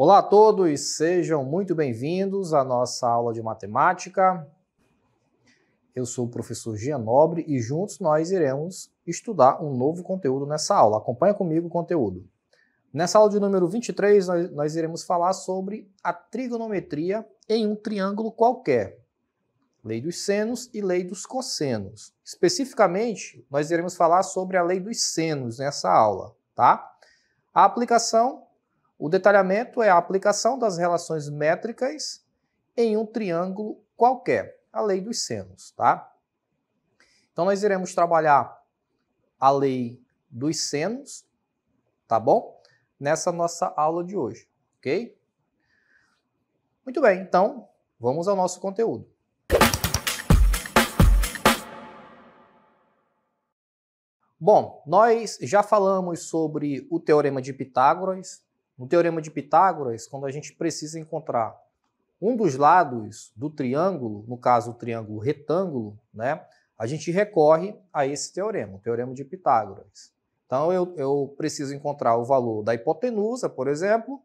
Olá a todos, sejam muito bem-vindos à nossa aula de matemática. Eu sou o professor Gian Nobre e juntos nós iremos estudar um novo conteúdo nessa aula. Acompanha comigo o conteúdo. Nessa aula de número 23, nós iremos falar sobre a trigonometria em um triângulo qualquer. Lei dos senos e lei dos cossenos. Especificamente, nós iremos falar sobre a lei dos senos nessa aula, tá? A aplicação, o detalhamento é a aplicação das relações métricas em um triângulo qualquer, a lei dos senos, tá? Então, nós iremos trabalhar a lei dos senos, tá bom? Nessa nossa aula de hoje, ok? Muito bem, então, vamos ao nosso conteúdo. Bom, nós já falamos sobre o Teorema de Pitágoras. No Teorema de Pitágoras, quando a gente precisa encontrar um dos lados do triângulo, no caso o triângulo retângulo, né, a gente recorre a esse teorema, o Teorema de Pitágoras. Então eu preciso encontrar o valor da hipotenusa, por exemplo,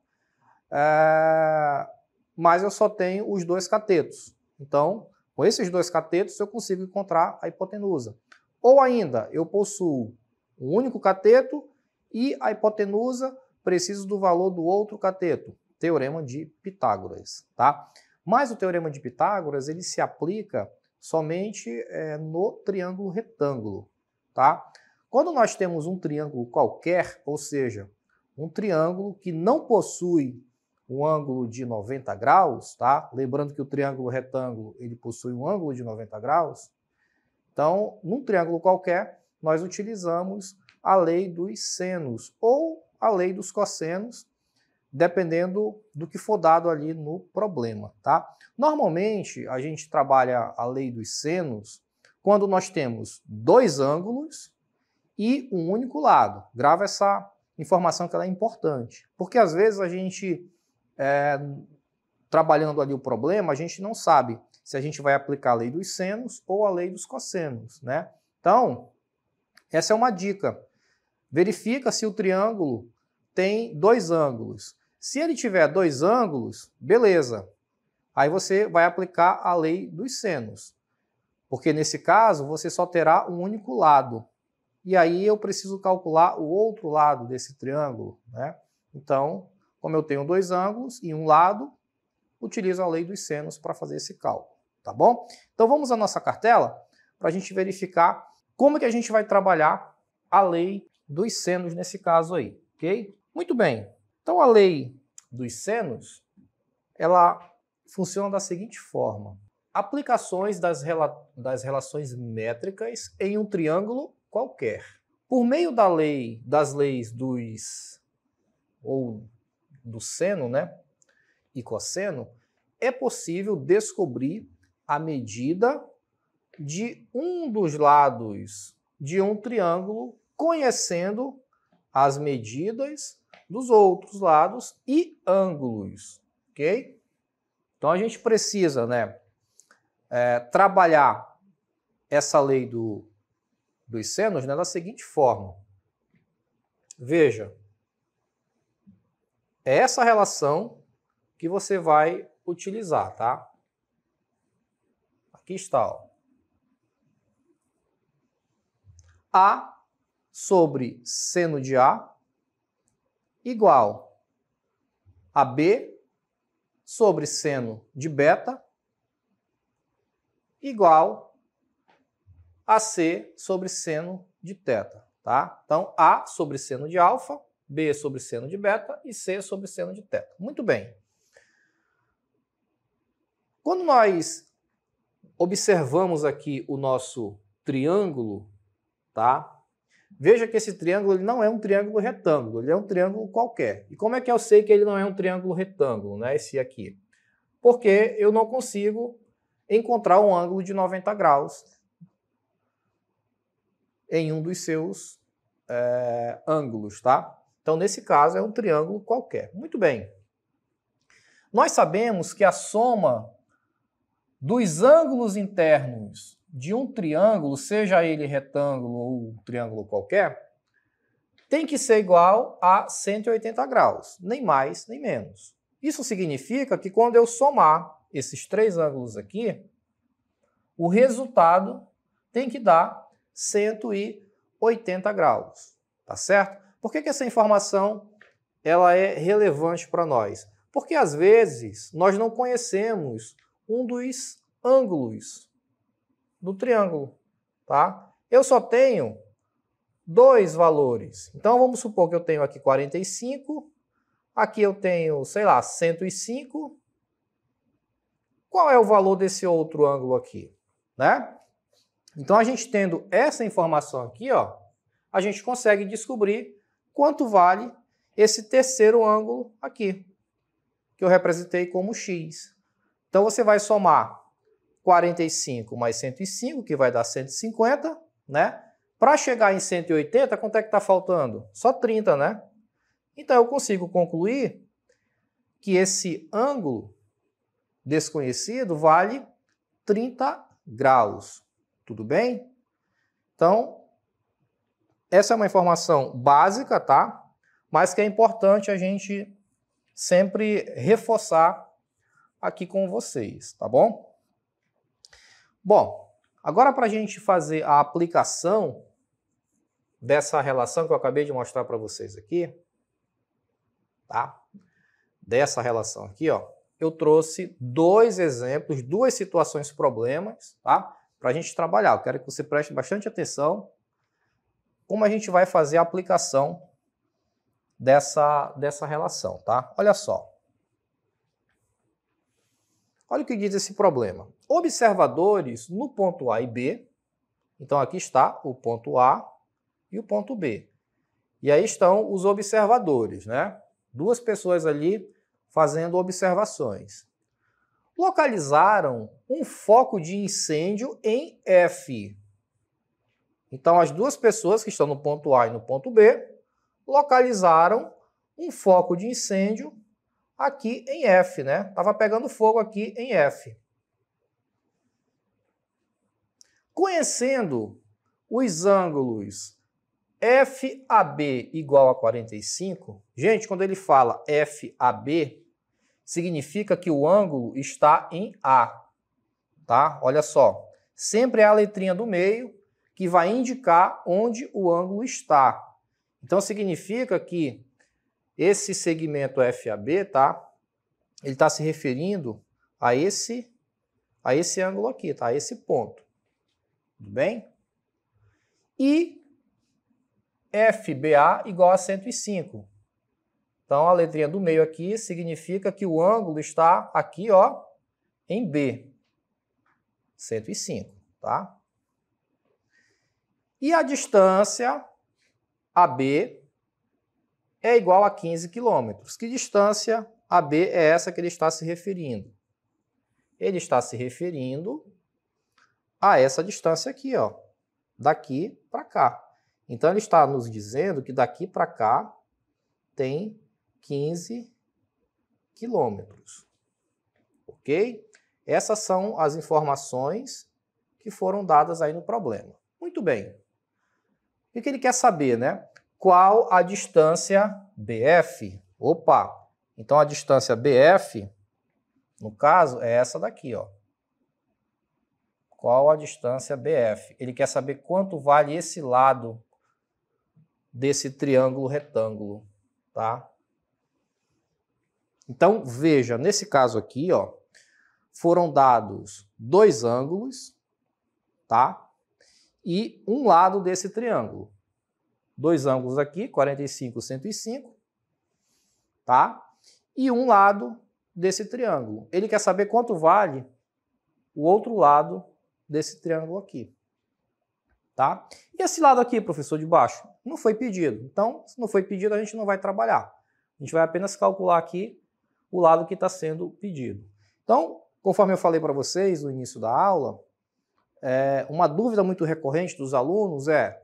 mas eu só tenho os dois catetos. Então, com esses dois catetos eu consigo encontrar a hipotenusa. Ou ainda, eu possuo um único cateto e a hipotenusa preciso do valor do outro cateto. Teorema de Pitágoras, tá? Mas o Teorema de Pitágoras, ele se aplica somente no triângulo retângulo, tá? Quando nós temos um triângulo qualquer, ou seja, um triângulo que não possui um ângulo de 90 graus, tá? Lembrando que o triângulo retângulo, ele possui um ângulo de 90 graus. Então, num triângulo qualquer, nós utilizamos a lei dos senos ou a lei dos cossenos, dependendo do que for dado ali no problema, tá? Normalmente, a gente trabalha a lei dos senos quando nós temos dois ângulos e um único lado. Grava essa informação que ela é importante, porque às vezes a gente, trabalhando ali o problema, a gente não sabe se a gente vai aplicar a lei dos senos ou a lei dos cossenos, né? Então, essa é uma dica. Verifica se o triângulo tem dois ângulos. Se ele tiver dois ângulos, beleza. Aí você vai aplicar a lei dos senos. Porque nesse caso, você só terá um único lado. E aí eu preciso calcular o outro lado desse triângulo, né? Então, como eu tenho dois ângulos e um lado, utilizo a lei dos senos para fazer esse cálculo, tá bom? Então vamos à nossa cartela para a gente verificar como que a gente vai trabalhar a lei dos senos nesse caso aí, ok? Muito bem. Então a lei dos senos, ela funciona da seguinte forma. Aplicações das relações métricas em um triângulo qualquer. Por meio das leis do seno, né, e cosseno, é possível descobrir a medida de um dos lados de um triângulo conhecendo as medidas dos outros lados e ângulos, ok? Então a gente precisa, né, trabalhar essa lei dos senos, né, da seguinte forma. Veja, é essa relação que você vai utilizar, tá? Aqui está, ó. A sobre seno de A igual a B sobre seno de beta igual a C sobre seno de teta, tá? Então, A sobre seno de alfa, B sobre seno de beta e C sobre seno de teta. Muito bem. Quando nós observamos aqui o nosso triângulo, tá? Veja que esse triângulo ele não é um triângulo retângulo, ele é um triângulo qualquer. E como é que eu sei que ele não é um triângulo retângulo, né, esse aqui? Porque eu não consigo encontrar um ângulo de 90 graus em um dos seus ângulos, tá? Então, nesse caso, é um triângulo qualquer. Muito bem. Nós sabemos que a soma dos ângulos internos de um triângulo, seja ele retângulo ou um triângulo qualquer, tem que ser igual a 180 graus, nem mais nem menos. Isso significa que quando eu somar esses três ângulos aqui, o resultado tem que dar 180 graus, tá certo? Por que essa informação ela é relevante para nós? Porque às vezes nós não conhecemos um dos ângulos do triângulo, tá? Eu só tenho dois valores. Então vamos supor que eu tenho aqui 45, aqui eu tenho, sei lá, 105. Qual é o valor desse outro ângulo aqui, né? Então a gente tendo essa informação aqui, ó, a gente consegue descobrir quanto vale esse terceiro ângulo aqui, que eu representei como x. Então você vai somar 45 mais 105, que vai dar 150, né? Para chegar em 180, quanto é que está faltando? Só 30, né? Então eu consigo concluir que esse ângulo desconhecido vale 30 graus. Tudo bem? Então, essa é uma informação básica, tá? Mas que é importante a gente sempre reforçar aqui com vocês, tá bom? Bom, agora para a gente fazer a aplicação dessa relação que eu acabei de mostrar para vocês aqui, tá? Dessa relação aqui, ó, eu trouxe dois exemplos, duas situações problemas, tá? Para a gente trabalhar. Eu quero que você preste bastante atenção como a gente vai fazer a aplicação dessa relação, tá? Olha só. Olha o que diz esse problema. Observadores no ponto A e B. Então aqui está o ponto A e o ponto B. E aí estão os observadores, né? Duas pessoas ali fazendo observações. Localizaram um foco de incêndio em F. Então as duas pessoas que estão no ponto A e no ponto B localizaram um foco de incêndio aqui em F, né? Estava pegando fogo aqui em F. Conhecendo os ângulos FAB igual a 45, gente, quando ele fala FAB, significa que o ângulo está em A, tá? Olha só, sempre é a letrinha do meio que vai indicar onde o ângulo está. Então significa que esse segmento FAB, tá? Ele está se referindo a esse ângulo aqui, tá? A esse ponto. Tudo bem? E FBA igual a 105. Então, a letrinha do meio aqui significa que o ângulo está aqui, ó, em B. 105, tá? E a distância AB é igual a 15 km. Que distância AB é essa que ele está se referindo? Ele está se referindo a essa distância aqui, ó, daqui para cá. Então, ele está nos dizendo que daqui para cá tem 15 quilômetros. Ok? Essas são as informações que foram dadas aí no problema. Muito bem. O que ele quer saber, né? Qual a distância BF? Opa! Então, a distância BF, no caso, é essa daqui, ó. Qual a distância BF? Ele quer saber quanto vale esse lado desse triângulo retângulo, tá? Então, veja, nesse caso aqui, ó, foram dados dois ângulos, tá? E um lado desse triângulo. Dois ângulos aqui, 45 e 105, tá? E um lado desse triângulo. Ele quer saber quanto vale o outro lado desse triângulo aqui. Tá? E esse lado aqui, professor, de baixo, não foi pedido. Então, se não foi pedido, a gente não vai trabalhar. A gente vai apenas calcular aqui o lado que está sendo pedido. Então, conforme eu falei para vocês no início da aula, uma dúvida muito recorrente dos alunos é: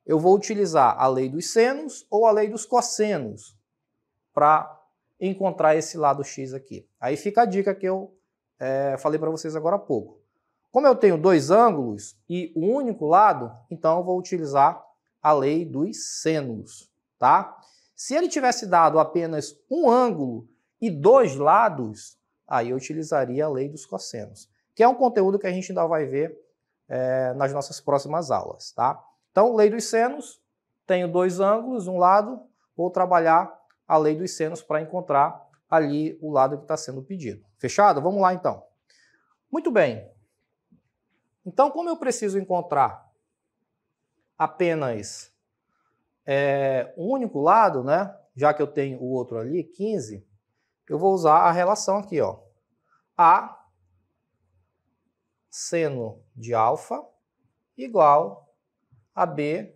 eu vou utilizar a lei dos senos ou a lei dos cossenos para encontrar esse lado x aqui? Aí fica a dica que eu falei para vocês agora há pouco. Como eu tenho dois ângulos e um único lado, então eu vou utilizar a lei dos senos, tá? Se ele tivesse dado apenas um ângulo e dois lados, aí eu utilizaria a lei dos cossenos, que é um conteúdo que a gente ainda vai ver nas nossas próximas aulas, tá? Então, lei dos senos, tenho dois ângulos, um lado, vou trabalhar a lei dos senos para encontrar ali o lado que está sendo pedido. Fechado? Vamos lá, então. Muito bem. Então, como eu preciso encontrar apenas um único lado, né? Já que eu tenho o outro ali, 15, eu vou usar a relação aqui, ó. A seno de alfa igual a B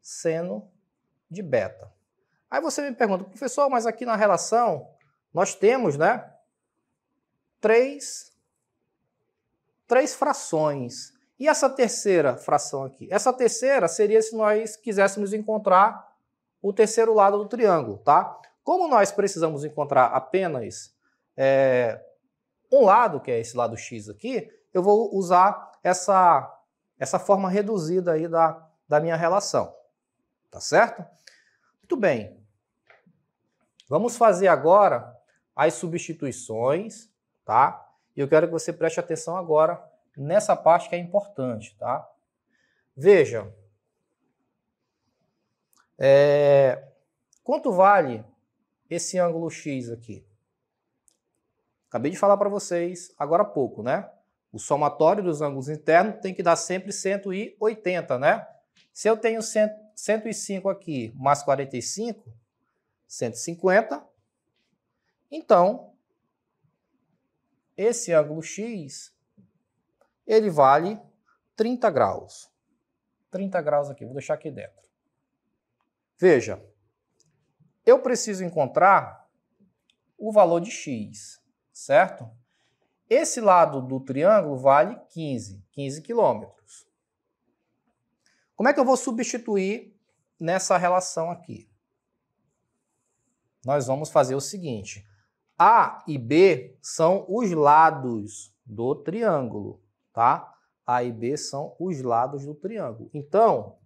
seno de beta. Aí você me pergunta, professor, mas aqui na relação nós temos, né, três frações. E essa terceira fração aqui? Essa terceira seria se nós quiséssemos encontrar o terceiro lado do triângulo, tá? Como nós precisamos encontrar apenas um lado, que é esse lado x aqui, eu vou usar essa forma reduzida aí da minha relação. Tá certo? Muito bem. Vamos fazer agora as substituições, tá? E eu quero que você preste atenção agora nessa parte que é importante, tá? Veja. Quanto vale esse ângulo x aqui? Acabei de falar para vocês agora há pouco, né? O somatório dos ângulos internos tem que dar sempre 180, né? Se eu tenho 105 aqui mais 45, 150. Então, esse ângulo x, ele vale 30 graus. 30 graus aqui, vou deixar aqui dentro. Veja, eu preciso encontrar o valor de x, certo? Esse lado do triângulo vale 15 quilômetros. Como é que eu vou substituir nessa relação aqui? Nós vamos fazer o seguinte. A e B são os lados do triângulo, tá? A e B são os lados do triângulo. Então,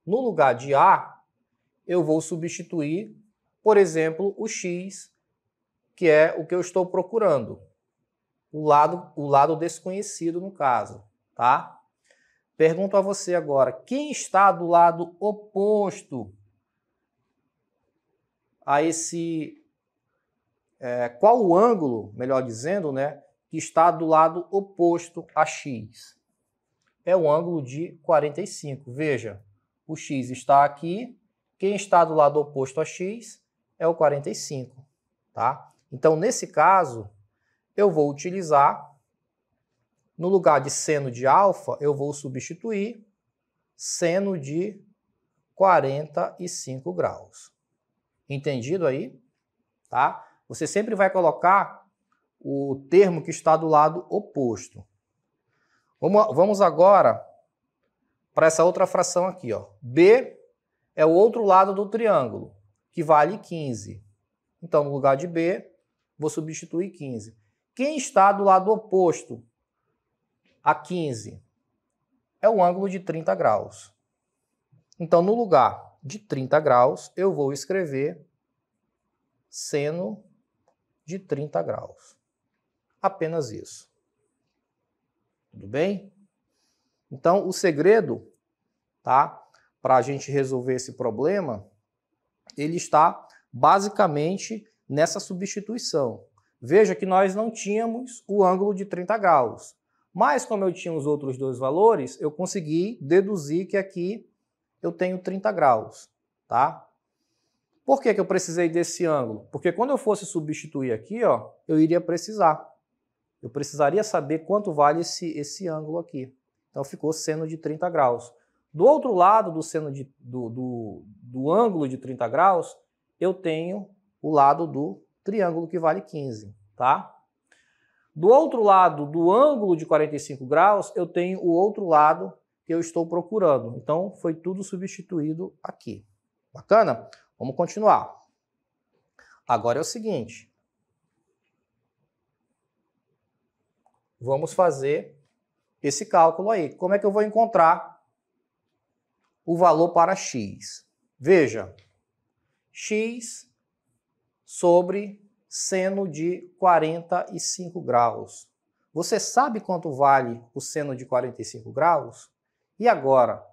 no lugar de A, eu vou substituir, por exemplo, o x, que é o que eu estou procurando. O lado desconhecido, no caso, tá? Pergunto a você agora, quem está do lado oposto a esse... qual o ângulo, melhor dizendo, né, que está do lado oposto a x? É o ângulo de 45. Veja, o x está aqui, quem está do lado oposto a x é o 45, tá? Então, nesse caso, eu vou utilizar, no lugar de seno de alfa, eu vou substituir seno de 45 graus. Entendido aí? Tá? Você sempre vai colocar o termo que está do lado oposto. Vamos agora para essa outra fração aqui, ó. B é o outro lado do triângulo, que vale 15. Então, no lugar de B, vou substituir 15. Quem está do lado oposto a 15? É o ângulo de 30 graus. Então, no lugar de 30 graus, eu vou escrever seno de 30 graus. Apenas isso. Tudo bem? Então, o segredo, tá, para a gente resolver esse problema, ele está basicamente nessa substituição. Veja que nós não tínhamos o ângulo de 30 graus. Mas, como eu tinha os outros dois valores, eu consegui deduzir que aqui eu tenho 30 graus, tá? Por que eu precisei desse ângulo? Porque quando eu fosse substituir aqui, ó, eu iria precisar. Eu precisaria saber quanto vale esse ângulo aqui. Então, ficou seno de 30 graus. Do outro lado do ângulo de 30 graus, eu tenho o lado do triângulo que vale 15, tá? Do outro lado do ângulo de 45 graus, eu tenho o outro lado que eu estou procurando. Então, foi tudo substituído aqui. Bacana? Vamos continuar. Agora é o seguinte. Vamos fazer esse cálculo aí. Como é que eu vou encontrar o valor para x? Veja, x sobre seno de 45 graus. Você sabe quanto vale o seno de 45 graus? E agora?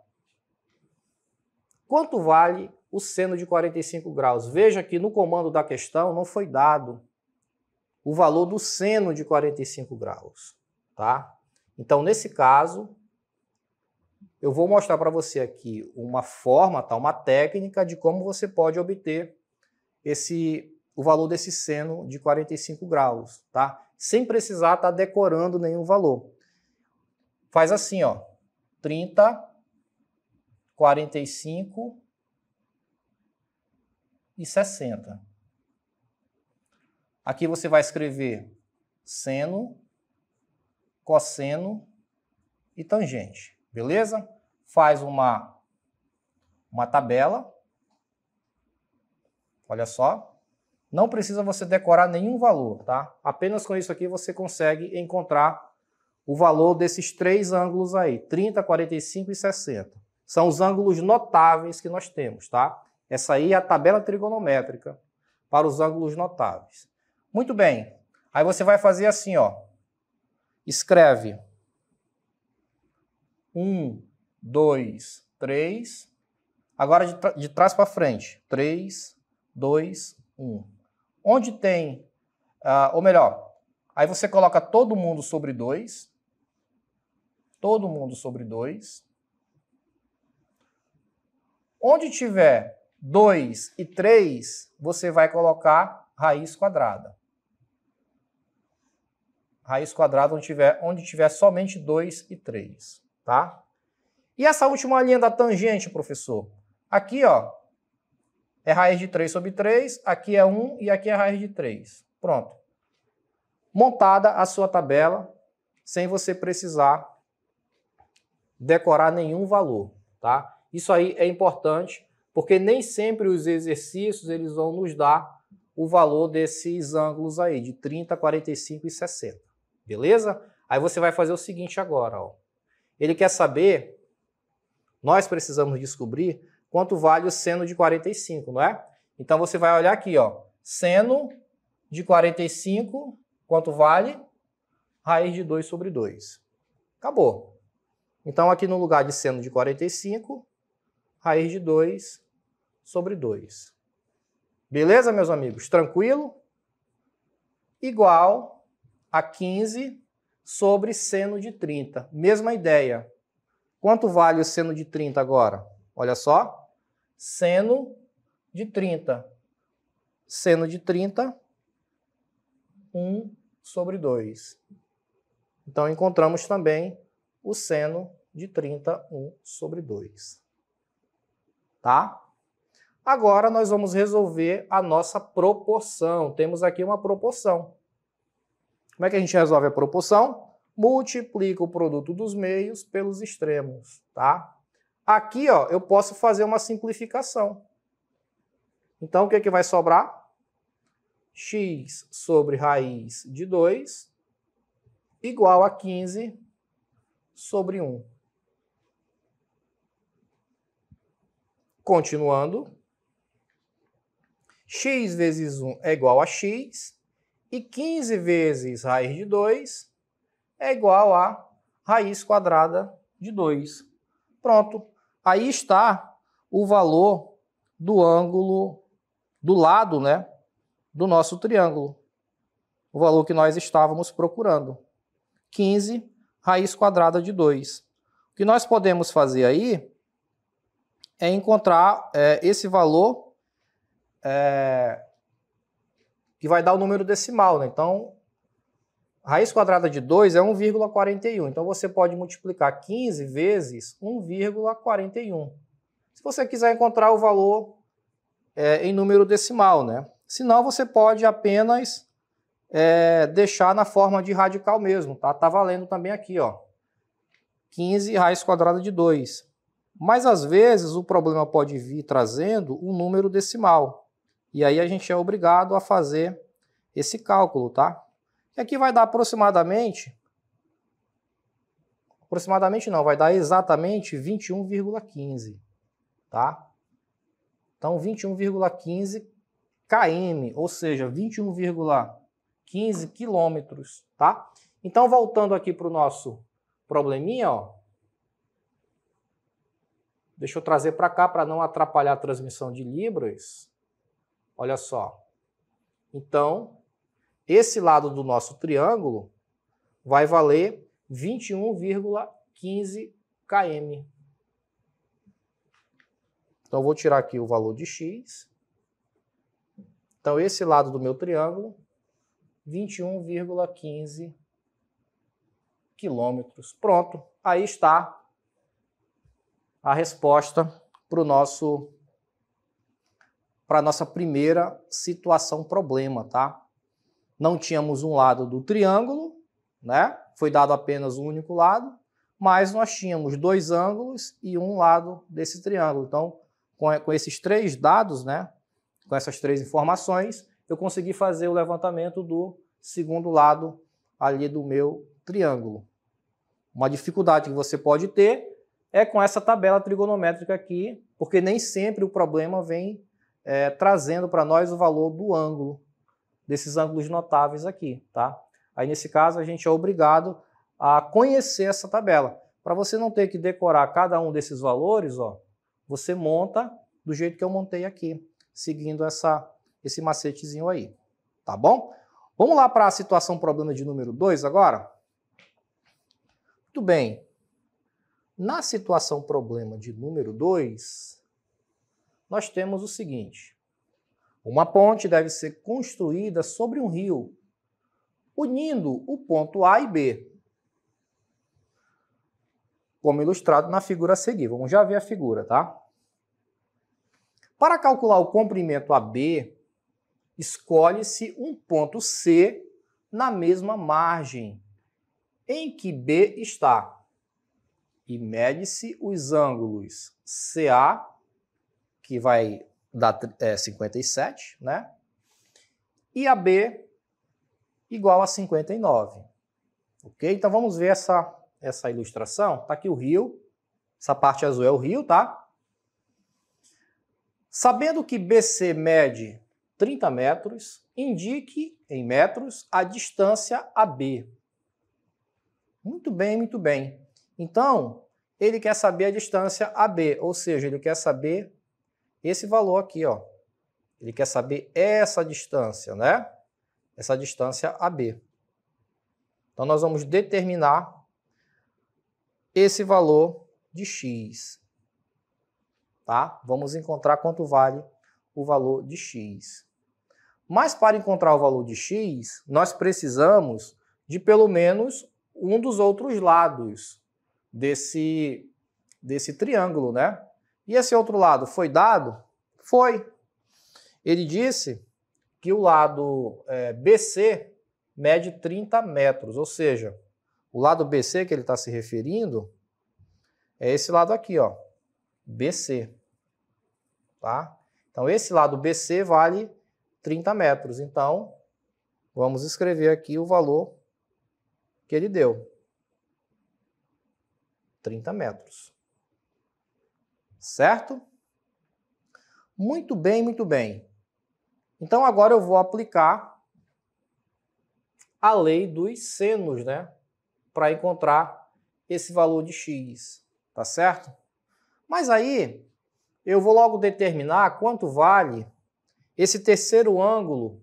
Quanto vale o seno de 45 graus? Veja que no comando da questão não foi dado o valor do seno de 45 graus, tá? Então, nesse caso, eu vou mostrar para você aqui uma forma, tá? Uma técnica de como você pode obter o valor desse seno de 45 graus, tá? Sem precisar estar decorando nenhum valor. Faz assim, ó, 30, 45 e 60. Aqui você vai escrever seno, cosseno e tangente, beleza? Faz uma tabela. Olha só. Não precisa você decorar nenhum valor, tá? Apenas com isso aqui você consegue encontrar o valor desses três ângulos aí, 30, 45 e 60. São os ângulos notáveis que nós temos, tá? Essa aí é a tabela trigonométrica para os ângulos notáveis. Muito bem. Aí você vai fazer assim, ó. Escreve 1, 2, 3. Agora de trás para frente. 3, 2, 1. Onde tem, ou melhor, aí você coloca todo mundo sobre 2. Todo mundo sobre 2. Onde tiver 2 e 3, você vai colocar raiz quadrada. Raiz quadrada onde tiver somente 2 e 3, tá? E essa última linha da tangente, professor? Aqui, ó, é raiz de 3 sobre 3, aqui é 1 e aqui é raiz de 3. Pronto. Montada a sua tabela, sem você precisar decorar nenhum valor, tá? Isso aí é importante, porque nem sempre os exercícios eles vão nos dar o valor desses ângulos aí, de 30, 45 e 60. Beleza? Aí você vai fazer o seguinte agora, ó. Ele quer saber, nós precisamos descobrir quanto vale o seno de 45, não é? Então você vai olhar aqui, ó. Seno de 45, quanto vale? Raiz de 2 sobre 2. Acabou. Então aqui no lugar de seno de 45, raiz de 2 sobre 2. Beleza, meus amigos? Tranquilo? Igual a 15 sobre seno de 30. Mesma ideia. Quanto vale o seno de 30 agora? Olha só. Seno de 30. Seno de 30, 1 sobre 2. Então, encontramos também o seno de 30, 1 sobre 2. Tá? Agora, nós vamos resolver a nossa proporção. Temos aqui uma proporção. Como é que a gente resolve a proporção? Multiplica o produto dos meios pelos extremos, tá? Aqui, ó, eu posso fazer uma simplificação. Então, o que é que vai sobrar? X sobre raiz de 2 igual a 15 sobre 1. Continuando. X vezes 1 é igual a x. E 15 vezes raiz de 2 é igual a raiz quadrada de 2. Pronto. Aí está o valor do ângulo do lado, né, do nosso triângulo. O valor que nós estávamos procurando. 15 raiz quadrada de 2. O que nós podemos fazer aí é encontrar esse valor que vai dar o número decimal, né? Então, raiz quadrada de 2 é 1,41. Então, você pode multiplicar 15 vezes 1,41. Se você quiser encontrar o valor em número decimal, né? Senão, você pode apenas deixar na forma de radical mesmo, tá? Tá valendo também aqui, ó. 15 raiz quadrada de 2. Mas, às vezes, o problema pode vir trazendo um número decimal. E aí a gente é obrigado a fazer esse cálculo, tá? E aqui vai dar aproximadamente não, vai dar exatamente 21,15, tá? Então, 21,15 km, ou seja, 21,15 quilômetros, tá? Então, voltando aqui para o nosso probleminha, ó. Deixa eu trazer para cá para não atrapalhar a transmissão de Libras. Olha só. Então, esse lado do nosso triângulo vai valer 21,15 km. Então, eu vou tirar aqui o valor de x. Então, esse lado do meu triângulo, 21,15 quilômetros. Pronto. Aí está a resposta para a nossa primeira situação problema, tá? Não tínhamos um lado do triângulo, né? Foi dado apenas um único lado, mas nós tínhamos dois ângulos e um lado desse triângulo. Então, com esses três dados, né? Com essas três informações, eu consegui fazer o levantamento do segundo lado ali do meu triângulo. Uma dificuldade que você pode ter é com essa tabela trigonométrica aqui, porque nem sempre o problema vem trazendo para nós o valor do ângulo, desses ângulos notáveis aqui, tá? Aí, nesse caso, a gente é obrigado a conhecer essa tabela. Para você não ter que decorar cada um desses valores, ó, você monta do jeito que eu montei aqui, seguindo esse macetezinho aí, tá bom? Vamos lá para a situação problema de número 2 agora? Muito bem. Na situação problema de número 2, nós temos o seguinte. Uma ponte deve ser construída sobre um rio, unindo o ponto A e B, como ilustrado na figura a seguir. Vamos já ver a figura, tá? Para calcular o comprimento AB, escolhe-se um ponto C na mesma margem em que B está e mede-se os ângulos CA, que vai dar 57, né? E AB igual a 59. Ok? Então vamos ver essa ilustração. Está aqui o rio. Essa parte azul é o rio, tá? Sabendo que BC mede 30 metros, indique em metros a distância AB. Muito bem, muito bem. Então, ele quer saber a distância AB, ou seja, ele quer saber esse valor aqui, ó. Ele quer saber essa distância, né? Essa distância AB. Então, nós vamos determinar esse valor de x. Tá? Vamos encontrar quanto vale o valor de x. Mas para encontrar o valor de x, nós precisamos de pelo menos um dos outros lados desse triângulo, né? E esse outro lado foi dado? Foi. Ele disse que o lado BC mede 30 metros, ou seja, o lado BC que ele está se referindo é esse lado aqui, ó, BC. Tá? Então, esse lado BC vale 30 metros. Então, vamos escrever aqui o valor que ele deu. 30 metros. Certo? Muito bem, muito bem. Então, agora eu vou aplicar a lei dos senos, né? Para encontrar esse valor de x. Tá certo? Mas aí, eu vou logo determinar quanto vale esse terceiro ângulo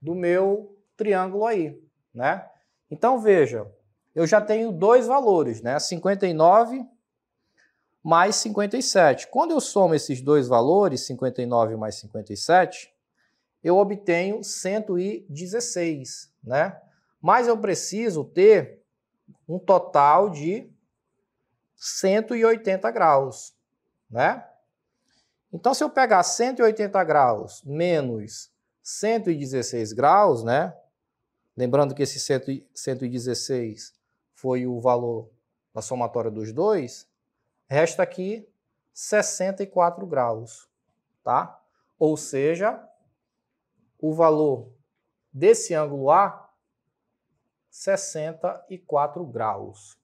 do meu triângulo aí, né? Então, veja, eu já tenho dois valores, né? 59 mais 57. Quando eu somo esses dois valores, 59 mais 57, eu obtenho 116, né? Mas eu preciso ter um total de 180 graus, né? Então, se eu pegar 180 graus menos 116 graus, né? Lembrando que esse 116 foi o valor da somatória dos dois, resta aqui 64 graus, tá? Ou seja, o valor desse ângulo A, 64 graus.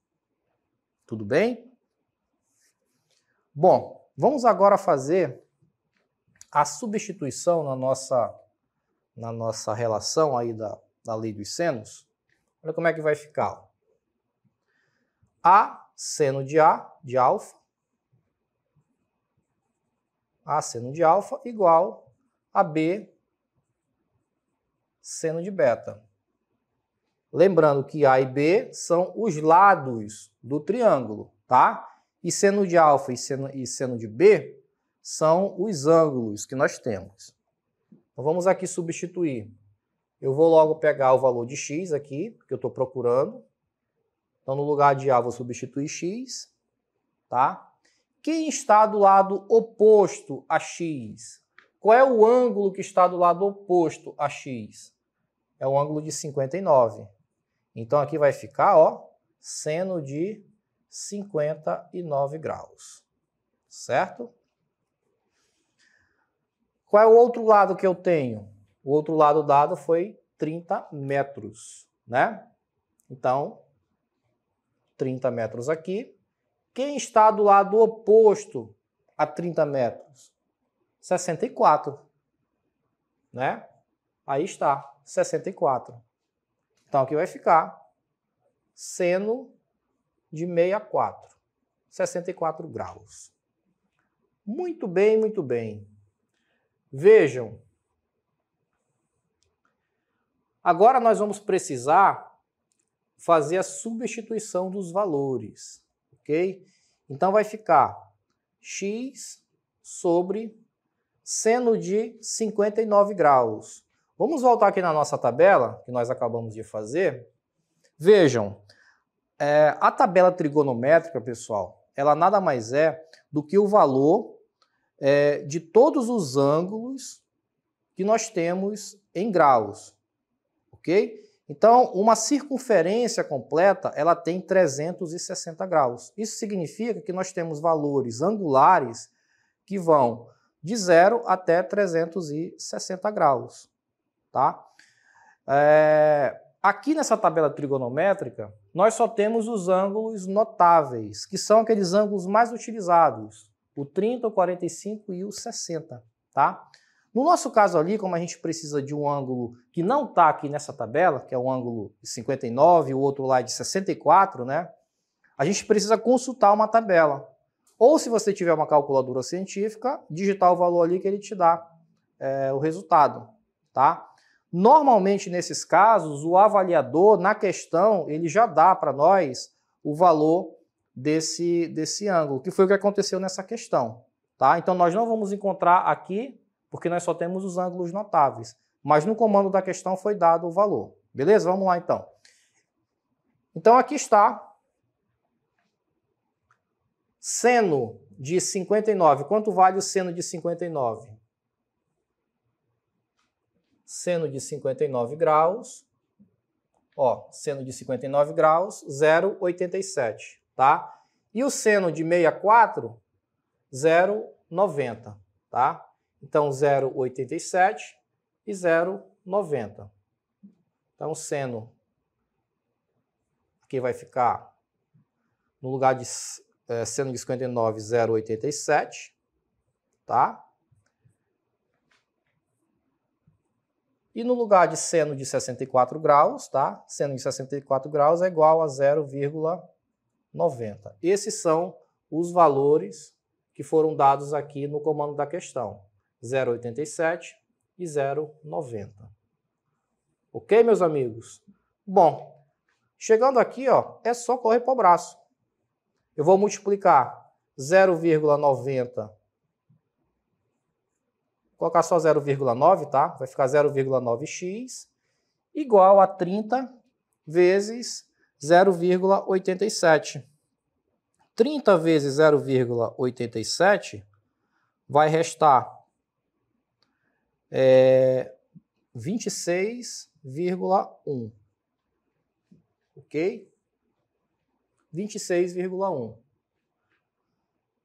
Tudo bem? Bom, vamos agora fazer a substituição na nossa relação aí da lei dos senos, olha como é que vai ficar. A seno de A, de alfa, A seno de alfa igual a B seno de beta. Lembrando que A e B são os lados do triângulo, tá? E seno de alfa e seno de B são os ângulos que nós temos. Então vamos aqui substituir. Eu vou logo pegar o valor de x aqui, que eu estou procurando. Então no lugar de A vou substituir x, tá? Quem está do lado oposto a x? Qual é o ângulo que está do lado oposto a x? É o ângulo de 59. Então aqui vai ficar, ó, seno de 59 graus. Certo? Qual é o outro lado que eu tenho? O outro lado dado foi 30 metros, né? Então, 30 metros aqui. Quem está do lado oposto a 30 metros? 64, né? Aí está, 64. Então, aqui vai ficar seno de 64, 64 graus. Muito bem, muito bem. Vejam, agora nós vamos precisar fazer a substituição dos valores, ok? Então vai ficar x sobre seno de 59 graus. Vamos voltar aqui na nossa tabela, que nós acabamos de fazer. Vejam, a tabela trigonométrica, pessoal, ela nada mais é do que o valor de todos os ângulos que nós temos em graus, ok? Então, uma circunferência completa, ela tem 360 graus. Isso significa que nós temos valores angulares que vão de 0 até 360 graus, tá? Aqui nessa tabela trigonométrica, nós só temos os ângulos notáveis, que são aqueles ângulos mais utilizados. O 30, o 45 e o 60, tá? No nosso caso ali, como a gente precisa de um ângulo que não está aqui nessa tabela, que é o ângulo de 59 e o outro lá é de 64, né? A gente precisa consultar uma tabela. Ou se você tiver uma calculadora científica, digitar o valor ali que ele te dá o resultado, tá? Normalmente, nesses casos, o avaliador, na questão, ele já dá para nós o valor desse ângulo, que foi o que aconteceu nessa questão, tá? Então nós não vamos encontrar aqui, porque nós só temos os ângulos notáveis, mas no comando da questão foi dado o valor. Beleza? Vamos lá então. Então aqui está seno de 59. Quanto vale o seno de 59? Seno de 59 graus, ó, seno de 59 graus, 0,87. Tá? E o seno de 64, 0,90, tá? Então, 0,87 e 0,90. Então, o seno aqui vai ficar, no lugar de seno de 59, 0,87, tá? E no lugar de seno de 64 graus, tá? Seno de 64 graus é igual a 0,90. Esses são os valores que foram dados aqui no comando da questão. 0,87 e 0,90. Ok, meus amigos? Bom, chegando aqui, ó, é só correr para o braço. Eu vou multiplicar 0,90. Vou colocar só 0,9, tá? Vai ficar 0,9x igual a 30 vezes 0,87. 30 vezes 0,87 vai restar 26,1. Ok? 26,1.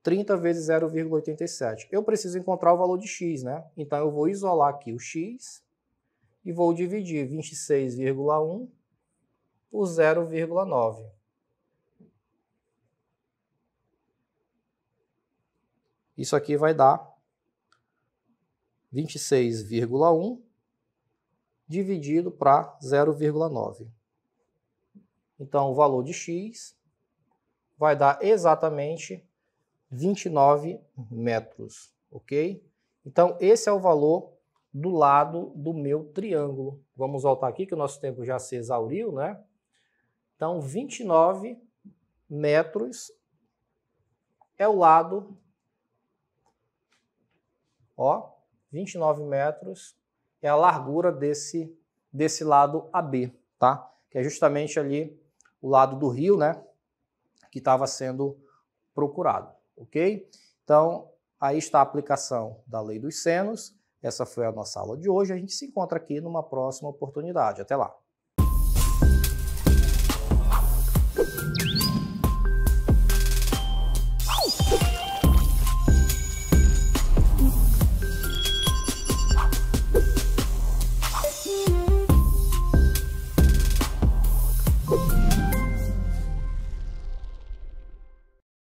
30 vezes 0,87. Eu preciso encontrar o valor de x, né? Então eu vou isolar aqui o x e vou dividir 26,1 por 0,9. Isso aqui vai dar 26,1 dividido para 0,9. Então, o valor de x vai dar exatamente 29 metros, ok? Então, esse é o valor do lado do meu triângulo. Vamos voltar aqui, que o nosso tempo já se exauriu, né? Então, 29 metros é o lado, ó, 29 metros é a largura desse lado AB, tá? Que é justamente ali o lado do rio, né? Que estava sendo procurado, ok? Então, aí está a aplicação da lei dos senos. Essa foi a nossa aula de hoje. A gente se encontra aqui numa próxima oportunidade. Até lá!